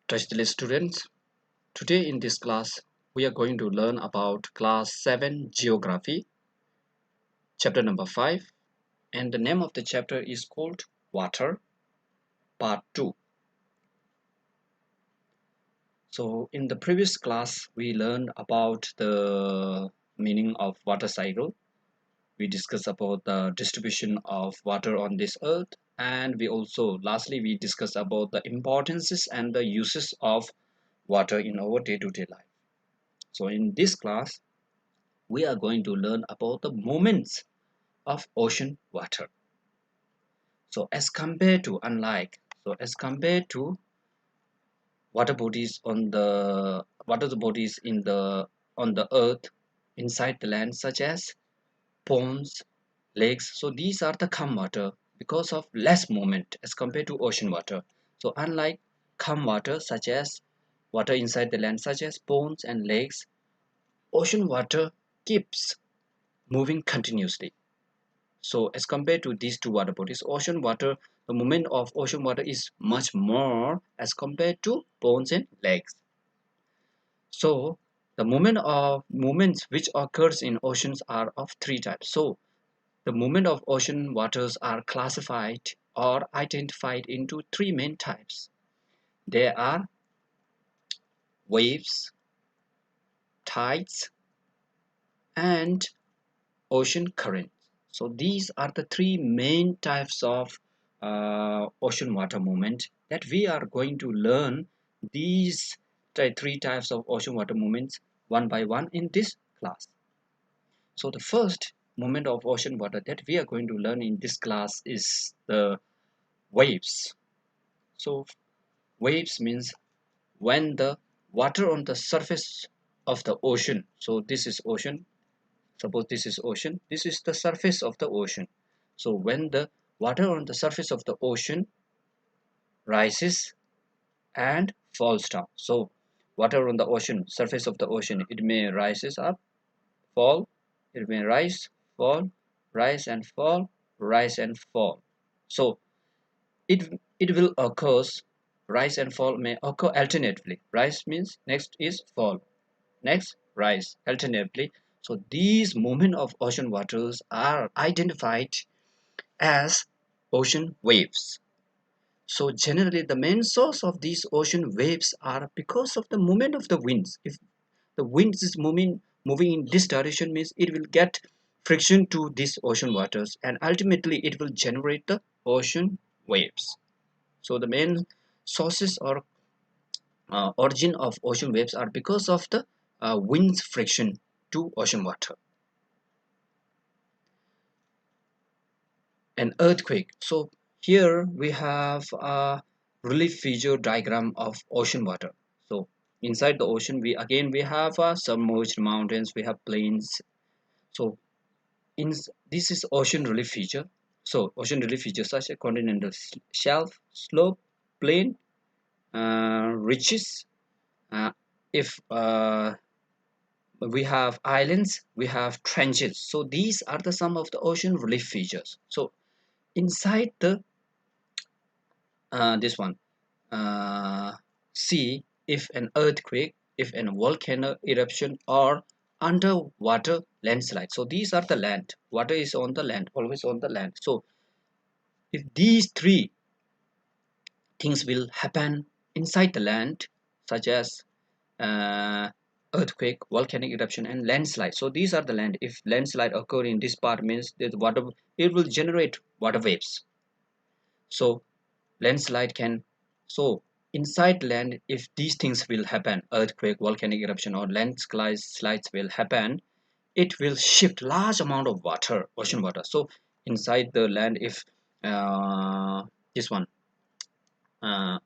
Trusted students, today in this class we are going to learn about class 7 geography, chapter number 5, and the name of the chapter is called Water, part 2. So in the previous class we learned about the meaning of water cycle. We discussed about the distribution of water on this earth, and lastly we discussed about the importances and the uses of water in our day-to-day life. So in this class we are going to learn about the movements of ocean water. So as compared to water bodies in the on the earth inside the land, such as ponds, lakes. So these are the calm water because of less movement as compared to ocean water. So unlike calm water such as water inside the land such as ponds and lakes, ocean water keeps moving continuously. So as compared to these two water bodies, ocean water, the movement of ocean water is much more as compared to ponds and lakes. So the movements which occurs in oceans are of three types. So the movement of ocean waters are classified or identified into three main types. There are waves, tides, and ocean currents. So these are the three main types of ocean water movement that we are going to learn these three types of ocean water movements one by one in this class. So the first movement of ocean water that we are going to learn in this class is the waves. So waves means when the water on the surface of the ocean, so this is ocean. Suppose this is ocean, this is the surface of the ocean. So when the water on the surface of the ocean rises and falls down. So water on the ocean, surface of the ocean, it may rises up, fall, it may rise, fall, rise and fall, rise and fall. So it will occurs, rise and fall may occur alternately. Rise means next is fall, next rise alternately. So these movement of ocean waters are identified as ocean waves. So generally the main source of these ocean waves are because of the movement of the winds. If the wind is moving in this direction, means it will get friction to these ocean waters, and ultimately it will generate the ocean waves. So the main sources or origin of ocean waves are because of the wind's friction to ocean water. An earthquake. So here we have a relief feature diagram of ocean water. So inside the ocean we have submerged mountains, we have plains. So in this is ocean relief feature. So ocean relief features such as continental shelf, slope, plain, ridges. If we have islands, we have trenches. So these are the some of the ocean relief features. So inside the this one, see if an earthquake, if a volcano eruption, or underwater landslide. So these are the land. Water is on the land, always on the land. So if these three things will happen inside the land, such as uh, earthquake, volcanic eruption, and landslide. So these are the land. If landslide occur in this part, means that water, it will generate water waves. So landslide can, so inside land, if these things will happen, earthquake, volcanic eruption, or landslides will happen, it will shift large amount of water, ocean water. So inside the land, if this one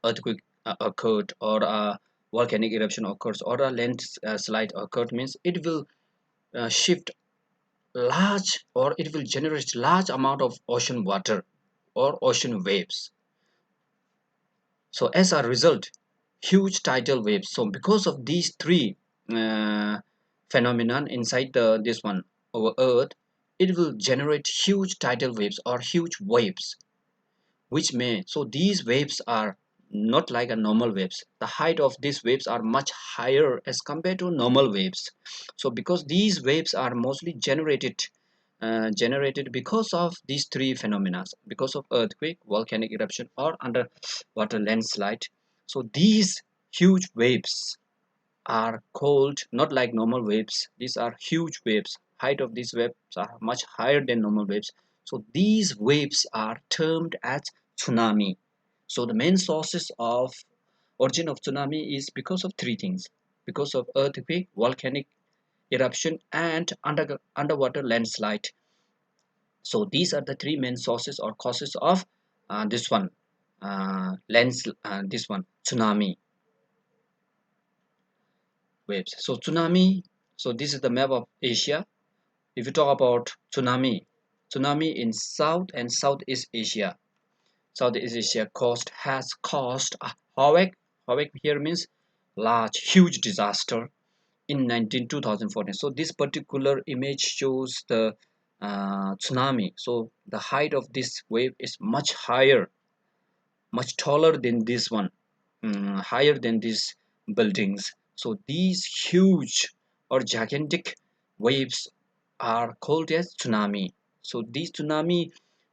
earthquake occurred, or a volcanic eruption occurs, or a landslide occurred, means it will shift large, or it will generate large amount of ocean water or ocean waves. So as a result, huge tidal waves. So because of these three uh, phenomenon inside this one over earth, it will generate huge tidal waves or huge waves, which may, so these waves are not like a normal waves. The height of these waves are much higher as compared to normal waves. So because these waves are mostly generated because of these three phenomena, because of earthquake, volcanic eruption, or underwater landslide. So these huge waves are called not like normal waves. These are huge waves. Height of these waves are much higher than normal waves. So these waves are termed as tsunami. So the main sources of origin of tsunami is because of three things: because of earthquake, volcanic eruption, and underwater landslide. So these are the three main sources or causes of this one this one tsunami waves. So tsunami, so this is the map of Asia. If you talk about tsunami in South and Southeast Asia, Southeast Asia has caused a havoc. Havoc here means large, huge disaster in 2014. So this particular image shows the tsunami. So the height of this wave is much higher, much taller than this one, higher than these buildings. So these huge or gigantic waves are called as tsunami. So these tsunami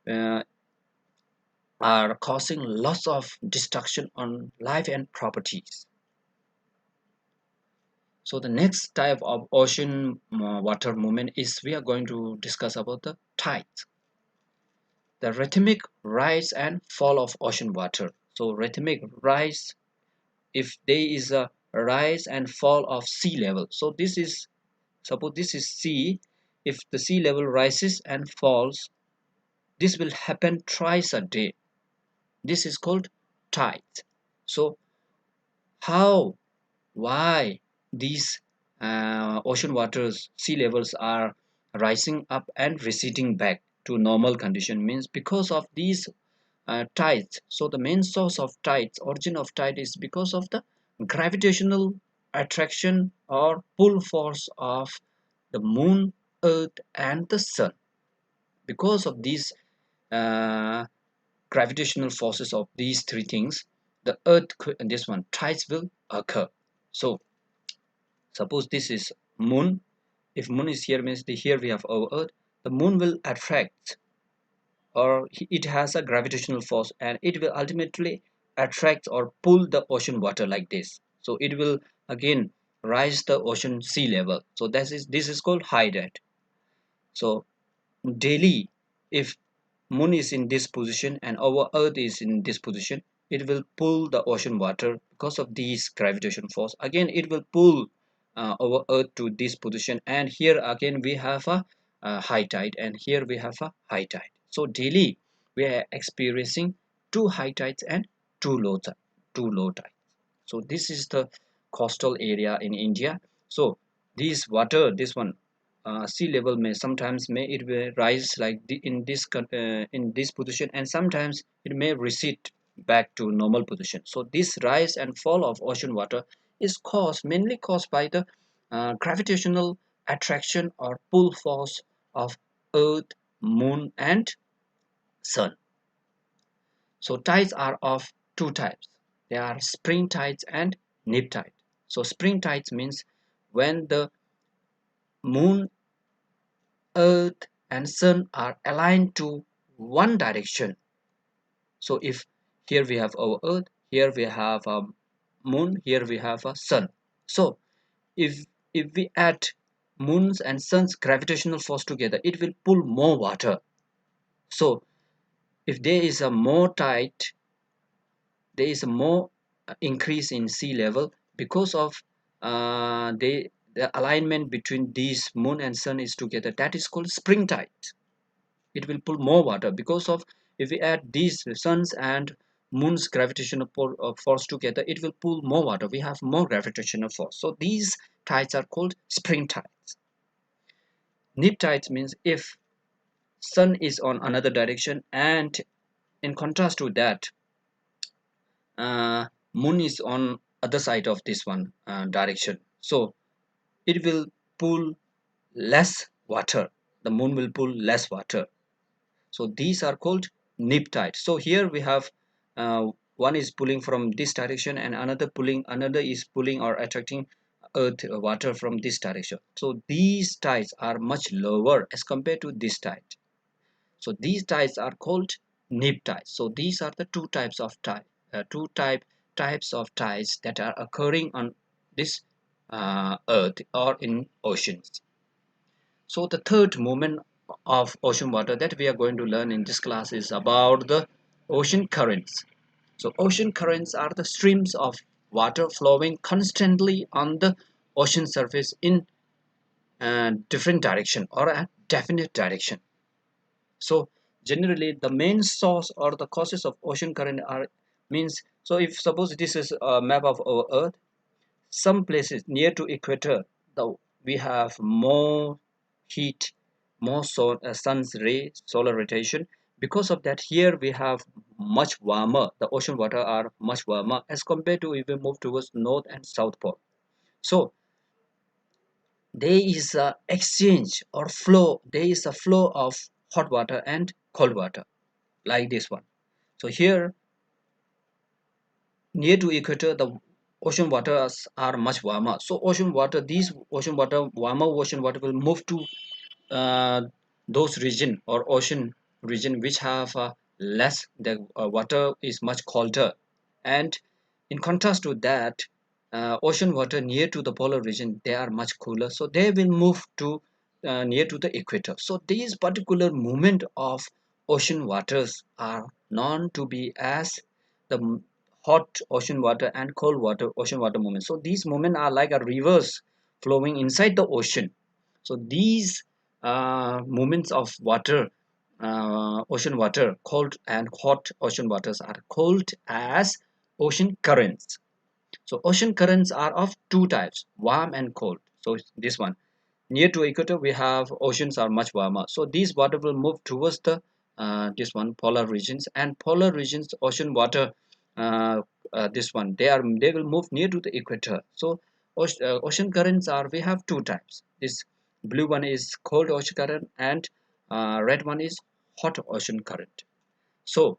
uh, are causing lots of destruction on life and properties. So the next type of ocean water movement is we are going to discuss about the tides, the rhythmic rise and fall of ocean water. So rhythmic rise, if there is a rise and fall of sea level. So this is, suppose this is sea. If the sea level rises and falls, this will happen twice a day. This is called tides. So how, why these ocean waters, sea levels are rising up and receding back to normal condition means because of these tides. So the main source of tides, origin of tide, is because of the gravitational attraction or pull force of the moon, earth, and the sun. Because of these uh, gravitational forces of these three things, the earth and this one tides will occur. So suppose this is moon. If moon is here means here we have our earth. The moon will attract, or it has a gravitational force, and it will ultimately attract or pull the ocean water like this. So it will again rise the ocean sea level. So this is called high tide. So daily, if moon is in this position and our earth is in this position, it will pull the ocean water because of this gravitation force. Again it will pull our earth to this position, and here again we have a high tide, and here we have a high tide. So daily we are experiencing two high tides and two low tides. So this is the coastal area in India. So this water, this one sea level may sometimes may it will rise like in this position, and sometimes it may recede back to normal position. So this rise and fall of ocean water is mainly caused by the gravitational attraction or pull force of earth, moon, and sun. So tides are of two types. They are spring tides and neap tide. So spring tides means when the moon, earth, and sun are aligned to one direction. So if here we have our earth, here we have a moon, here we have a sun. So if we add moon's and sun's gravitational force together, it will pull more water. So if there is a more tide, there is a more increase in sea level because of the alignment between these moon and sun is together. That is called spring tide. It will pull more water because of, if we add these suns and moon's gravitational force together, it will pull more water. We have more gravitational force. So these tides are called spring tides. Neap tides means if sun is on another direction, and in contrast to that, uh, moon is on other side of this one direction. So it will pull less water. The moon will pull less water. So these are called neap tides. So here we have uh, one is pulling from this direction and another is pulling or attracting earth water from this direction. So these tides are much lower as compared to this tide. So these tides are called neap tides. So these are the two types of tide, types of tides that are occurring on this earth or in oceans. So the third movement of ocean water that we are going to learn in this class is about the ocean currents. So ocean currents are the streams of water flowing constantly on the ocean surface in a different direction or a definite direction. So generally the main source or the causes of ocean current are means, so if suppose this is a map of our earth, some places near to equator the we have more heat, more sun's ray, solar radiation. Because of that, here we have much warmer, the ocean water are much warmer as compared to if we move towards north and south pole. So there is a exchange or flow, there is a flow of hot water and cold water like this one. So here near to equator the ocean waters are much warmer, so these ocean water, warmer ocean water will move to uh, those region or ocean region which have less, the water is much colder. And in contrast to that, ocean water near to the polar region they are much cooler, so they will move to near to the equator. So these particular movement of ocean waters are known to be as the hot ocean water and cold water ocean water movement. So these movements are like a rivers flowing inside the ocean. So these movements of water, ocean water, cold and hot ocean waters are called as ocean currents. So ocean currents are of two types, warm and cold. So this one, near to equator we have oceans are much warmer, so these water will move towards the this one polar regions, and polar regions ocean water, uh, this one they will move near to the equator. So ocean currents are, we have two types. This blue one is cold ocean current and red one is hot ocean current. So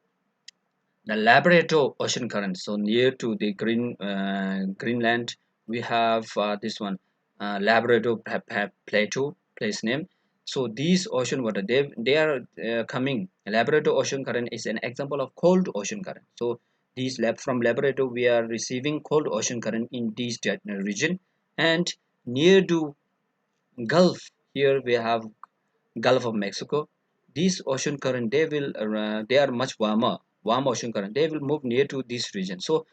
the Labrador ocean current. So near to the Greenland, we have this one, Labrador Plateau place name. So these ocean water, they are coming. Labrador ocean current is an example of cold ocean current. So these lab from Labrador, we are receiving cold ocean current in this region, and near to Gulf, here we have Gulf of Mexico. These ocean current they are much warmer, warm ocean current. They will move near to this region. So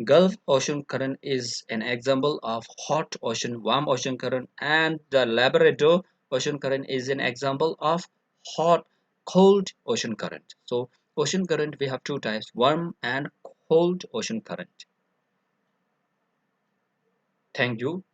Gulf ocean current is an example of hot ocean, warm ocean current, and the Labrador ocean current is an example of hot, cold ocean current. So ocean current we have two types, warm and cold ocean current. Thank you.